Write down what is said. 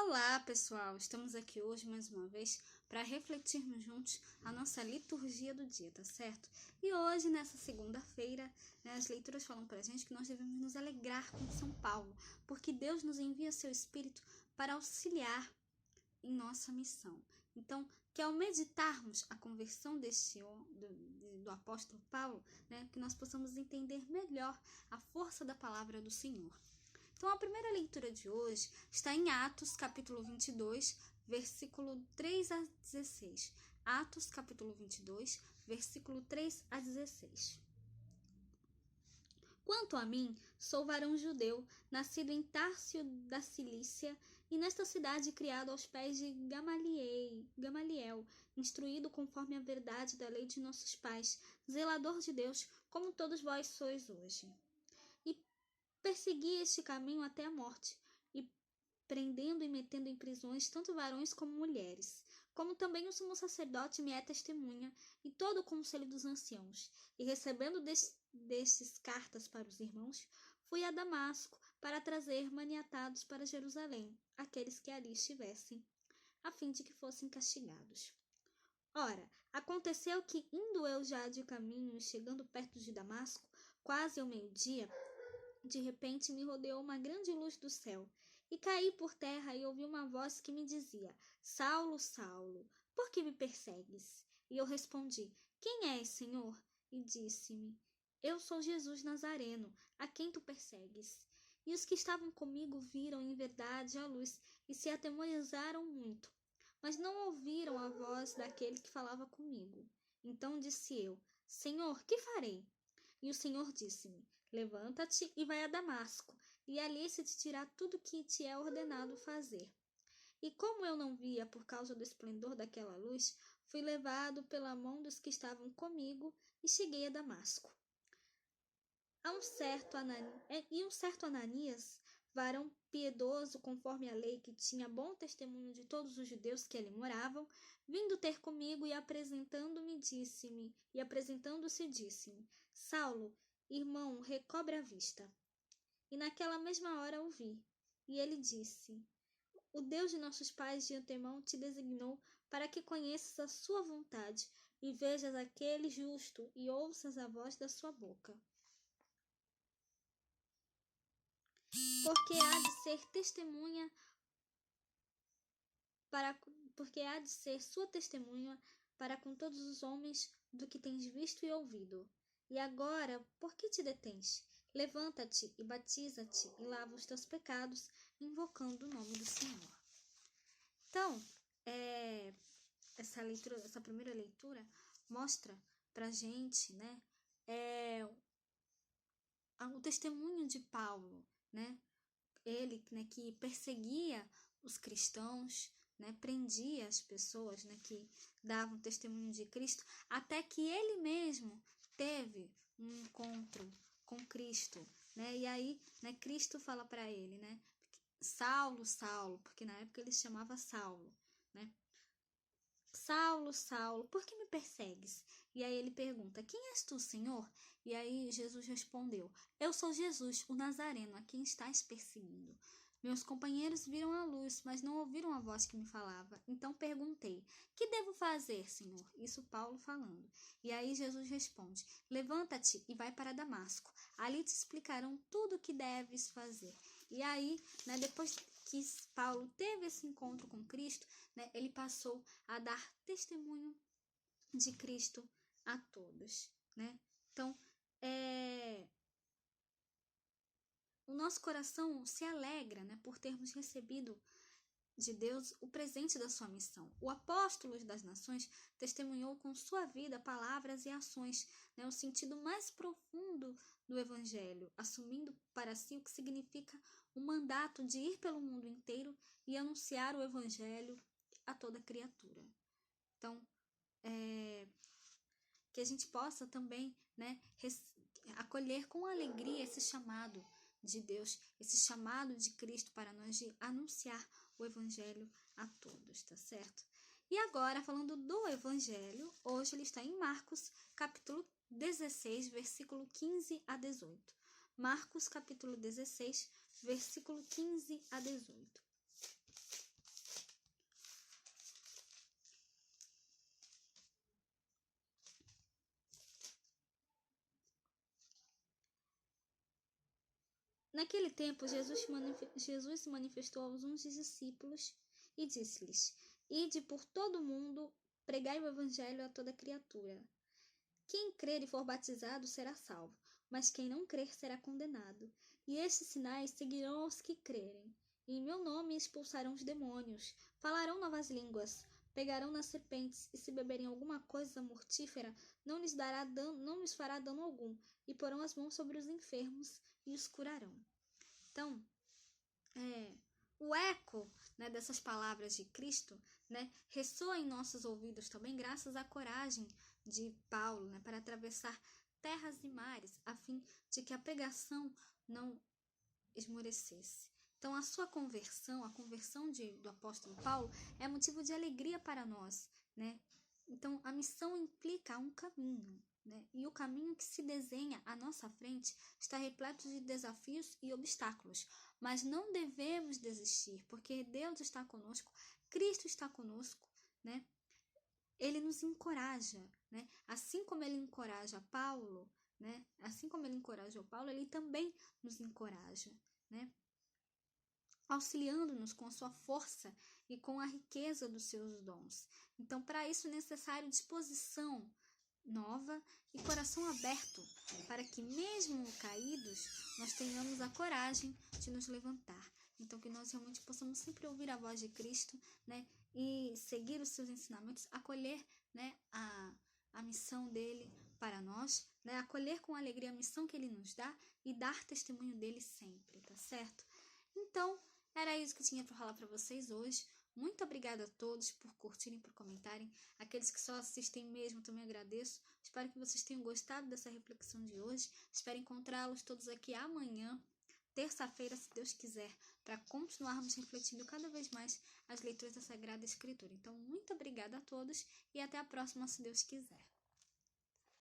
Olá, pessoal! Estamos aqui hoje mais uma vez para refletirmos juntos a nossa liturgia do dia, tá certo? E hoje, nessa segunda-feira, as leituras falam para a gente que nós devemos nos alegrar com São Paulo, porque Deus nos envia seu Espírito para auxiliar em nossa missão. Então, que ao meditarmos a conversão do apóstolo Paulo, que nós possamos entender melhor a força da palavra do Senhor. Então, a primeira leitura de hoje está em Atos, capítulo 22, versículo 3 a 16. Atos, capítulo 22, versículo 3 a 16. Quanto a mim, sou varão judeu, nascido em Társio da Cilícia, e nesta cidade criado aos pés de Gamaliel, instruído conforme a verdade da lei de nossos pais, zelador de Deus, como todos vós sois hoje. Persegui este caminho até a morte, e prendendo e metendo em prisões tanto varões como mulheres, como também o sumo sacerdote me é testemunha, e todo o conselho dos anciãos. E recebendo destes cartas para os irmãos, fui a Damasco para trazer maniatados para Jerusalém aqueles que ali estivessem, a fim de que fossem castigados. Ora, aconteceu que, indo eu já de caminho e chegando perto de Damasco, quase ao meio-dia, de repente me rodeou uma grande luz do céu, e caí por terra e ouvi uma voz que me dizia: Saulo, Saulo, por que me persegues? E eu respondi: Quem és, Senhor? E disse-me: Eu sou Jesus Nazareno, a quem tu persegues. E os que estavam comigo viram em verdade a luz e se atemorizaram muito, mas não ouviram a voz daquele que falava comigo. Então disse eu: Senhor, que farei? E o Senhor disse-me: Levanta-te e vai a Damasco, e ali se te dirá tudo o que te é ordenado fazer. E como eu não via por causa do esplendor daquela luz, fui levado pela mão dos que estavam comigo e cheguei a Damasco. Um certo Ananias, varão piedoso conforme a lei, que tinha bom testemunho de todos os judeus que ali moravam, vindo ter comigo e apresentando-se disse-me: Saulo, irmão, recobre a vista. E naquela mesma hora o vi. E ele disse: O Deus de nossos pais de antemão te designou para que conheças a sua vontade e vejas aquele justo e ouças a voz da sua boca. Porque há de ser sua testemunha para com todos os homens do que tens visto e ouvido. E agora, por que te detens? Levanta-te e batiza-te e lava os teus pecados, invocando o nome do Senhor. Então, essa primeira leitura mostra pra gente, o testemunho de Paulo, ele, que perseguia os cristãos, prendia as pessoas, que davam testemunho de Cristo, até que ele mesmo teve um encontro com Cristo, e aí, Cristo fala para ele, Saulo, Saulo, porque na época ele se chamava Saulo, Saulo, Saulo, por que me persegues? E aí ele pergunta: Quem és tu, Senhor? E aí Jesus respondeu: Eu sou Jesus, o Nazareno, a quem estás perseguindo. Meus companheiros viram a luz, mas não ouviram a voz que me falava. Então perguntei: Que devo fazer, Senhor? Isso Paulo falando. E aí Jesus responde: Levanta-te e vai para Damasco. Ali te explicarão tudo o que deves fazer. E aí, depois que Paulo teve esse encontro com Cristo, ele passou a dar testemunho de Cristo a todos, Então, o nosso coração se alegra, por termos recebido de Deus o presente da sua missão. O apóstolo das nações testemunhou com sua vida, palavras e ações, o sentido mais profundo do evangelho, assumindo para si o que significa o mandato de ir pelo mundo inteiro e anunciar o evangelho a toda criatura. Então, que a gente possa também, acolher com alegria esse chamado de Deus, esse chamado de Cristo para nós de anunciar o evangelho a todos, tá certo? E agora, falando do evangelho, hoje ele está em Marcos, capítulo 16, versículo 15 a 18. Marcos, capítulo 16, versículo 15 a 18. Naquele tempo, Jesus se manifestou aos uns discípulos e disse-lhes: Ide por todo o mundo, pregai o evangelho a toda criatura. Quem crer e for batizado será salvo, mas quem não crer será condenado. E estes sinais seguirão aos que crerem. Em meu nome expulsarão os demônios, falarão novas línguas, pegarão nas serpentes, e se beberem alguma coisa mortífera, não lhes fará dano algum, e porão as mãos sobre os enfermos e os curarão. Então, o eco, né, dessas palavras de Cristo, né, ressoa em nossos ouvidos também graças à coragem de Paulo, né, para atravessar terras e mares, a fim de que a pregação não esmorecesse. Então, a sua conversão, a conversão do apóstolo Paulo, é motivo de alegria para nós, né? Então, a missão implica um caminho, né? E o caminho que se desenha à nossa frente está repleto de desafios e obstáculos, mas não devemos desistir, porque Deus está conosco, Cristo está conosco, né? Ele nos encoraja, né? Assim como ele encoraja Paulo, né? Assim como ele encorajou Paulo, ele também nos encoraja, né? Auxiliando-nos com a sua força e com a riqueza dos seus dons. Então, para isso é necessário disposição nova e coração aberto, para que mesmo caídos, nós tenhamos a coragem de nos levantar. Então, que nós realmente possamos sempre ouvir a voz de Cristo, né, e seguir os seus ensinamentos, acolher, né, a missão dele para nós, né, acolher com alegria a missão que ele nos dá e dar testemunho dele sempre, tá certo? Então, era isso que eu tinha para falar para vocês hoje. Muito obrigada a todos por curtirem, por comentarem. Aqueles que só assistem mesmo, também agradeço. Espero que vocês tenham gostado dessa reflexão de hoje. Espero encontrá-los todos aqui amanhã, terça-feira, se Deus quiser, para continuarmos refletindo cada vez mais as leituras da Sagrada Escritura. Então, muito obrigada a todos e até a próxima, se Deus quiser.